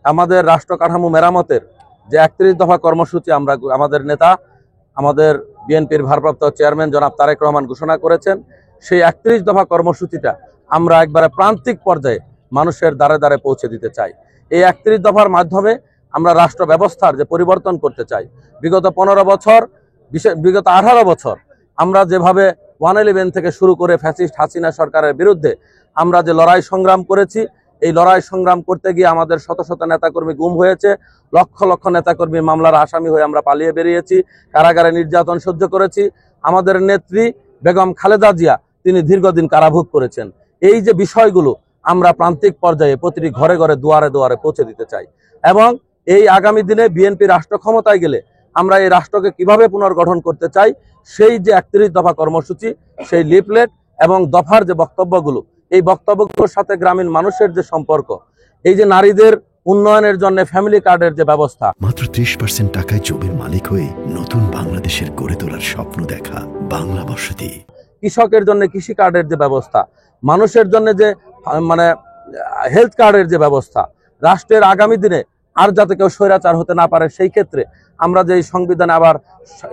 আমাদের রাষ্ট্র কাঠামো মেরামতের যে 31 দফা কর্মসূচি আমরা আমাদের নেতা আমাদের বিএনপির ভারপ্রাপ্ত চেয়ারম্যান জনাব তারেক রহমান ঘোষণা করেছেন, সেই 31 দফা কর্মসূচিটা আমরা একবারে প্রান্তিক পর্যায়ে মানুষের দ্বারে দ্বারে পৌঁছে দিতে চাই। এই 31 দফার মাধ্যমে আমরা রাষ্ট্র ব্যবস্থার যে পরিবর্তন করতে চাই। বিগত 15 বছর, বিগত 18 বছর আমরা যেভাবে 111 থেকে শুরু করে ফ্যাসিস্ট হাসিনা সরকারের বিরুদ্ধে আমরা যে লড়াই সংগ্রাম করেছি, এই লড়াই সংগ্রাম করতে গিয়ে আমাদের শত শত নেতাকর্মী গুম হয়েছে, লক্ষ লক্ষ নেতাকর্মী মামলার আসামি হয়ে আমরা পালিয়ে বেরিয়েছি, কারাগারে নির্যাতন সহ্য করেছি। আমাদের নেত্রী বেগম খালেদা জিয়া তিনি দীর্ঘদিন কারাভোগ করেছেন। এই যে বিষয়গুলো আমরা প্রান্তিক পর্যায়ে প্রতিটি ঘরে ঘরে দুয়ারে দুয়ারে পৌঁছে দিতে চাই এবং এই আগামী দিনে বিএনপি রাষ্ট্র ক্ষমতায় গেলে আমরা এই রাষ্ট্রকে কিভাবে পুনর্গঠন করতে চাই, সেই যে 31 দফা কর্মসূচি, সেই লিফলেট এবং দফার যে বক্তব্যগুলো, এই বক্তব্যগুলোর সাথে গ্রামীণ মানুষের যে সম্পর্ক, এই যে নারীদের উন্নয়নের জন্য ফ্যামিলি কার্ডের যে ব্যবস্থা, মাত্র 30% টাকায় জমির মালিক হয়ে নতুন বাংলাদেশের গড়ে তোলার স্বপ্ন দেখা বাংলা বসতি, কৃষকের জন্য কৃষি কার্ডের যে ব্যবস্থা, মানুষের জন্য যে মানে হেলথ কার্ডের যে ব্যবস্থা, রাষ্ট্রের আগামী দিনে আর যাতে কেউ স্বৈরাচার হতে না পারে সেই ক্ষেত্রে আমরা যে সংবিধানে আবার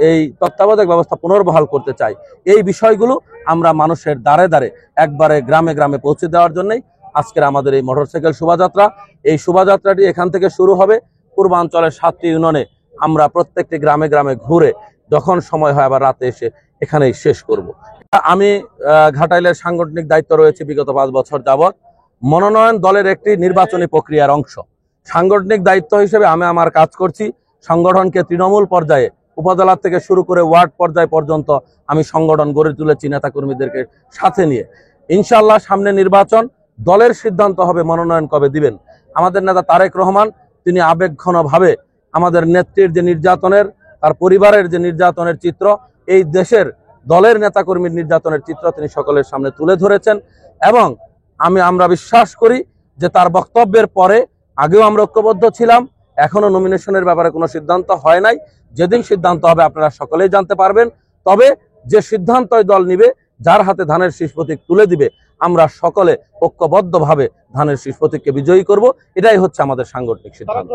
এই তত্ত্বাবধায়ক ব্যবস্থা পুনর্বহাল করতে চাই, এই বিষয়গুলো আমরা মানুষের দ্বারে দ্বারে একবারে গ্রামে গ্রামে পৌঁছে দেওয়ার জন্যই আজকের আমাদের এই মোটরসাইকেল শোভাযাত্রা। এই শোভাযাত্রাটি এখান থেকে শুরু হবে, পূর্বাঞ্চলের 7টি ইউনিয়নে আমরা প্রত্যেকটি গ্রামে গ্রামে ঘুরে যখন সময় হয় আবার রাতে এসে এখানেই শেষ করব। আমি ঘাটাইলের সাংগঠনিক দায়িত্ব রয়েছে বিগত 5 বছর যাবৎ। মনোনয়ন দলের একটি নির্বাচনী প্রক্রিয়ার অংশ। সাংগঠনিক দায়িত্ব হিসেবে আমি আমার কাজ করছি। সংগঠনকে তৃণমূল পর্যায়ে, উপজেলা থেকে শুরু করে ওয়ার্ড পর্যায় পর্যন্ত আমি সংগঠন গড়ে তুলেছি নেতাকর্মীদেরকে সাথে নিয়ে। ইনশাআল্লাহ সামনে নির্বাচন, দলের সিদ্ধান্ত হবে মনোনয়ন কবে দিবেন। আমাদের নেতা তারেক রহমান তিনি আবেগঘনভাবে আমাদের নেত্রীর যে নির্যাতনের, তার পরিবারের যে নির্যাতনের চিত্র, এই দেশের দলের নেতাকর্মীর নির্যাতনের চিত্র তিনি সকলের সামনে তুলে ধরেছেন এবং আমরা বিশ্বাস করি যে তার বক্তব্যের পরে, আগেও আমরা ঐক্যবদ্ধ ছিলাম, এখনো নমিনেশনের ব্যাপারে কোনো সিদ্ধান্ত হয় নাই। যেদিন সিদ্ধান্ত হবে আপনারা সকলেই জানতে পারবেন। তবে যে সিদ্ধান্তই দল নিবে, যার হাতে ধানের শীষ প্রতীক তুলে দিবে, আমরা সকলে ঐক্যবদ্ধভাবে ধানের শীষ প্রতীককে বিজয়ী করব। এটাই হচ্ছে আমাদের সাংগঠনিক সিদ্ধান্ত।